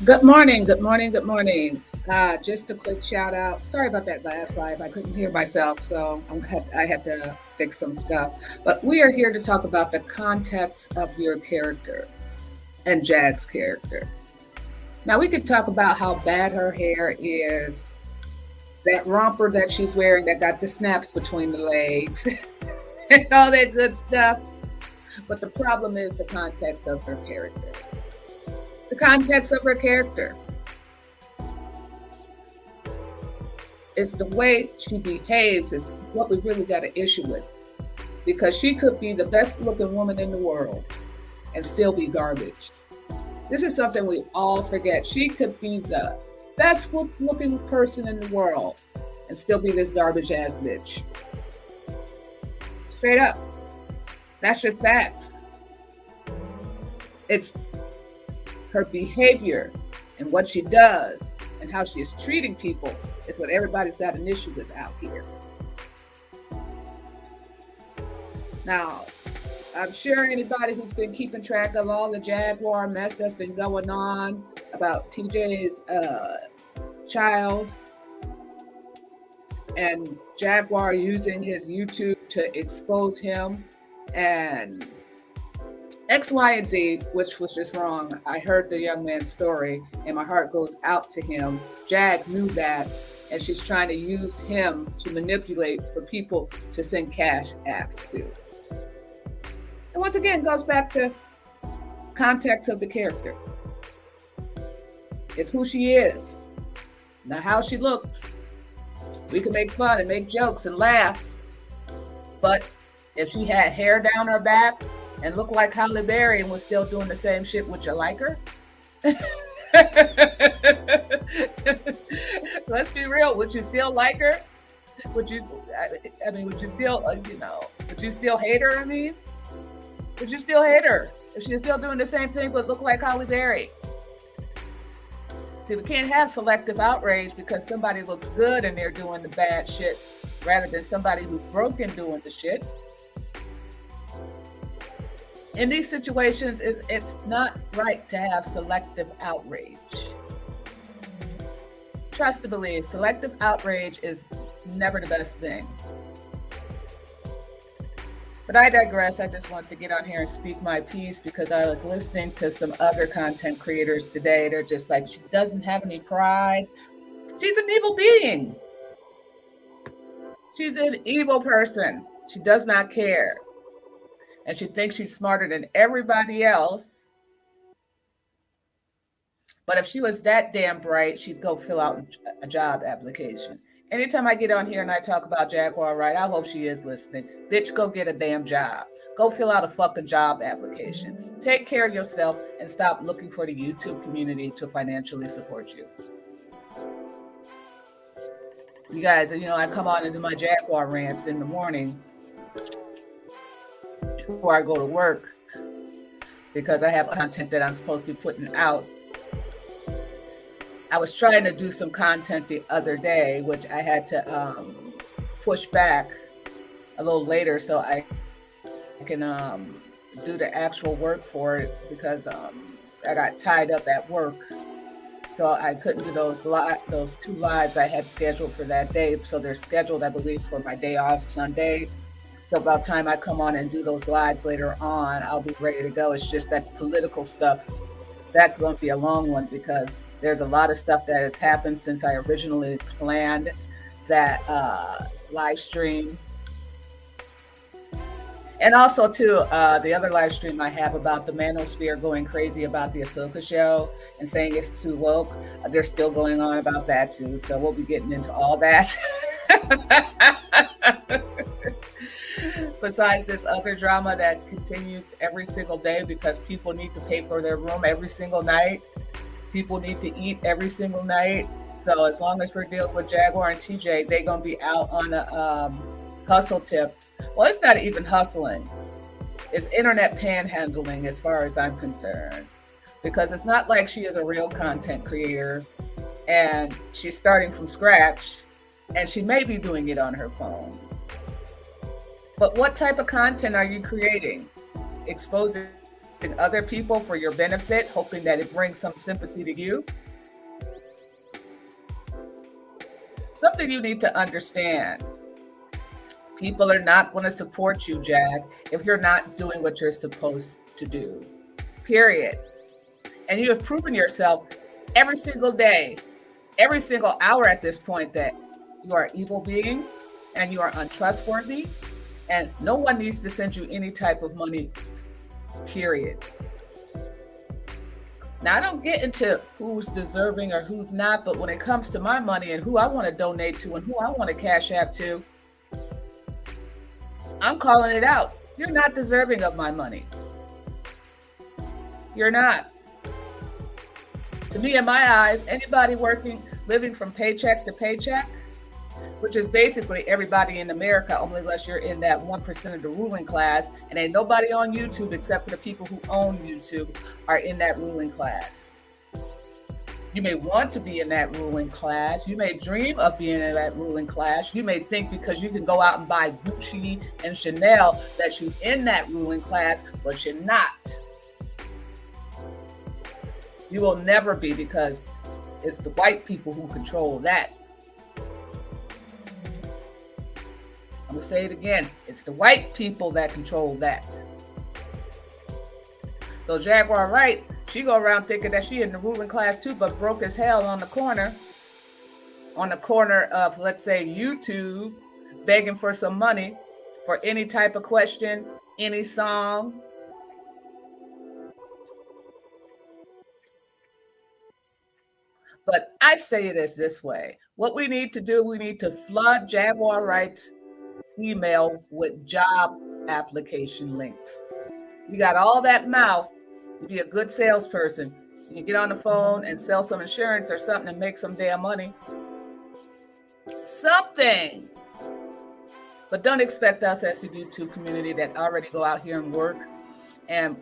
Good morning, good morning, good morning. Just a quick shout out. Sorry about that last live. I couldn't hear myself, so I had to fix some stuff. But we are here to talk about the context of your character and Jag's character. Now, we could talk about how bad her hair is, that romper that she's wearing that got the snaps between the legs, and all that good stuff. But the problem is the context of her character. The context of her character. It's the way she behaves is what we really got an issue with. Because she could be the best looking woman in the world and still be garbage. This is something we all forget. She could be the best looking person in the world and still be this garbage ass bitch. Straight up. That's just facts. It's her behavior and what she does and how she is treating people is what everybody's got an issue with out here. Now, I'm sure anybody who's been keeping track of all the Jaguar mess that's been going on about TJ's child and Jaguar using his YouTube to expose him and X, Y, and Z, which was just wrong. I heard the young man's story and my heart goes out to him. Jag knew that, and she's trying to use him to manipulate for people to send cash apps to. And once again, goes back to context of the character. It's who she is, not how she looks. We can make fun and make jokes and laugh, but if she had hair down her back and looked like Halle Berry and was still doing the same shit, would you like her? Let's be real. Would you still like her? Would you? I mean, would you still? Would you still hate her? I mean, would you still hate her if she's still doing the same thing but look like Halle Berry? See, we can't have selective outrage because somebody looks good and they're doing the bad shit rather than somebody who's broken doing the shit. In these situations, it's not right to have selective outrage. Trust to believe, selective outrage is never the best thing. But I digress. I just wanted to get on here and speak my piece because I was listening to some other content creators today. They're just like, she doesn't have any pride. She's an evil being. She's an evil person. She does not care. And she thinks she's smarter than everybody else. But if she was that damn bright, she'd go fill out a job application. Anytime I get on here and I talk about Jaguar, right, I hope she is listening. Bitch, go get a damn job. Go fill out a fucking job application. Take care of yourself and stop looking for the YouTube community to financially support you. You guys, I come on and do my Jaguar rants in the morning before I go to work because I have content that I'm supposed to be putting out. I was trying to do some content the other day, which I had to push back a little later so I can do the actual work for it because I got tied up at work. So I couldn't do those two lives I had scheduled for that day. So they're scheduled, I believe, for my day off Sunday. So by the time I come on and do those lives later on, I'll be ready to go. It's just that political stuff, that's going to be a long one because there's a lot of stuff that has happened since I originally planned that live stream. And also, too, the other live stream I have about the manosphere going crazy about the Ahsoka show and saying it's too woke. They're still going on about that, too. So we'll be getting into all that. Besides this other drama that continues every single day because people need to pay for their room every single night. People need to eat every single night. So as long as we're dealing with Jaguar and TJ, they're going to be out on a hustle tip. Well, it's not even hustling. It's internet panhandling as far as I'm concerned. Because it's not like she is a real content creator and she's starting from scratch and she may be doing it on her phone. But what type of content are you creating? Exposing other people for your benefit, hoping that it brings some sympathy to you. Something you need to understand. People are not going to support you, Jag, if you're not doing what you're supposed to do. Period. And you have proven yourself every single day, every single hour at this point that you are an evil being and you are untrustworthy, and no one needs to send you any type of money, period. Now, I don't get into who's deserving or who's not, but when it comes to my money and who I want to donate to and who I want to cash app to, I'm calling it out. You're not deserving of my money. You're not. To me, in my eyes, anybody living from paycheck to paycheck, which is basically everybody in America, only unless you're in that 1% of the ruling class, and ain't nobody on YouTube except for the people who own YouTube are in that ruling class. You may want to be in that ruling class. You may dream of being in that ruling class. You may think because you can go out and buy Gucci and Chanel that you're in that ruling class, but you're not. You will never be, because it's the white people who control that. I'm going to say it again. It's the white people that control that. So Jaguar Wright, she go around thinking that she in the ruling class too, but broke as hell on the corner of, let's say, YouTube, begging for some money for any type of question, any song. But I say it as this way. What we need to do, we need to flood Jaguar Wright's email with job application links. You got all that mouth to be a good salesperson. You can get on the phone and sell some insurance or something and make some damn money. Something. But don't expect us as the YouTube community that already go out here and work and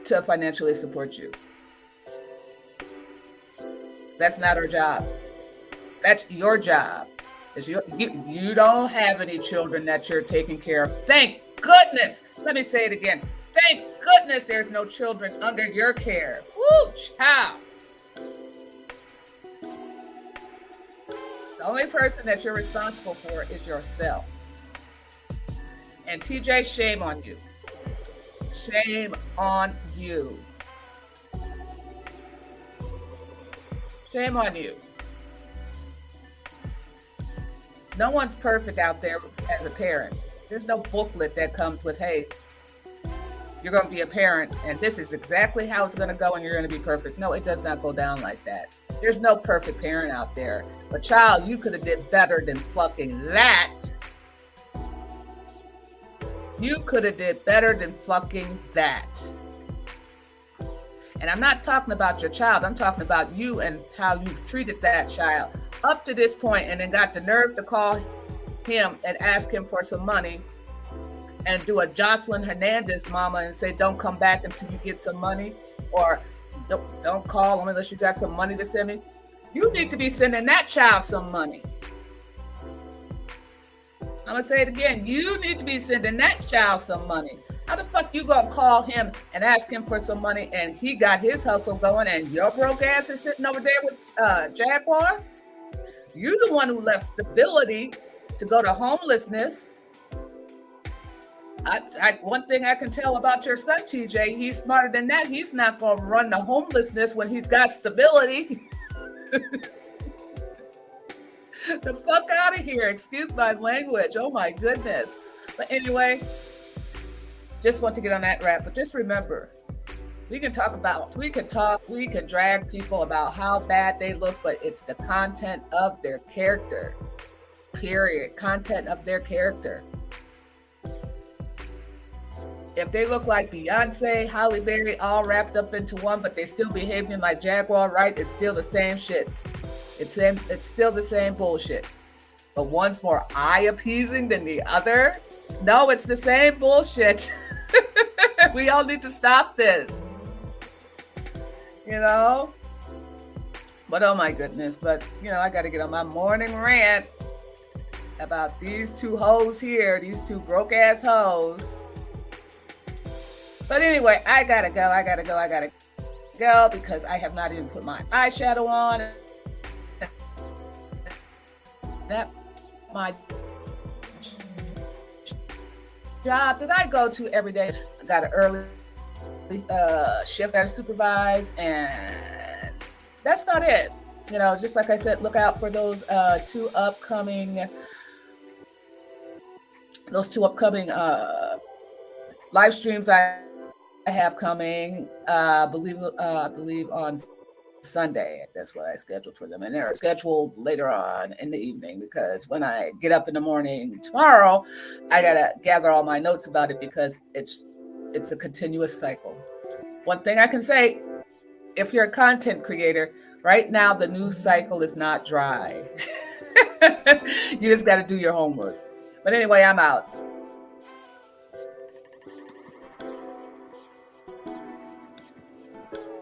to financially support you. That's not our job. That's your job. You don't have any children that you're taking care of. Thank goodness. Let me say it again. Thank goodness there's no children under your care. Woo, child. The only person that you're responsible for is yourself. And TJ, shame on you. Shame on you. Shame on you. No one's perfect out there as a parent. There's no booklet that comes with, hey, you're going to be a parent and this is exactly how it's going to go and you're going to be perfect. No, it does not go down like that. There's no perfect parent out there. But child, you could have did better than fucking that. You could have did better than fucking that. And I'm not talking about your child. I'm talking about you and how you've treated that child up to this point, and then got the nerve to call him and ask him for some money and do a Jocelyn Hernandez mama and say, don't come back until you get some money, or don't call him unless you got some money to send me. You need to be sending that child some money. I'm going to say it again. You need to be sending that child some money. How the fuck you gonna call him and ask him for some money and he got his hustle going and your broke ass is sitting over there with Jaguar? You're the one who left stability to go to homelessness. One thing I can tell about your son, TJ, he's smarter than that. He's not gonna run the homelessness when he's got stability. The fuck out of here. Excuse my language. Oh my goodness. But anyway, just want to get on that rap, but just remember, we can drag people about how bad they look, but it's the content of their character, period. Content of their character. If they look like Beyonce, Halle Berry, all wrapped up into one, but they still behaving like Jaguar Wright, it's still the same shit. It's still the same bullshit. But one's more eye-appeasing than the other. No, it's the same bullshit. We all need to stop this. You know? But oh my goodness. But, I got to get on my morning rant about these two hoes here, these two broke-ass hoes But anyway, I gotta go because I have not even put my eyeshadow on. That my job that I go to every day. I got an early shift that I supervise, and that's about it. You know, just like I said, look out for those two upcoming live streams I have coming. Believe on Sunday. That's what I scheduled for them, and they're scheduled later on in the evening because when I get up in the morning tomorrow, I gotta gather all my notes about it because it's a continuous cycle. One thing I can say, if you're a content creator, right now the news cycle is not dry. You just got to do your homework. But anyway, I'm out.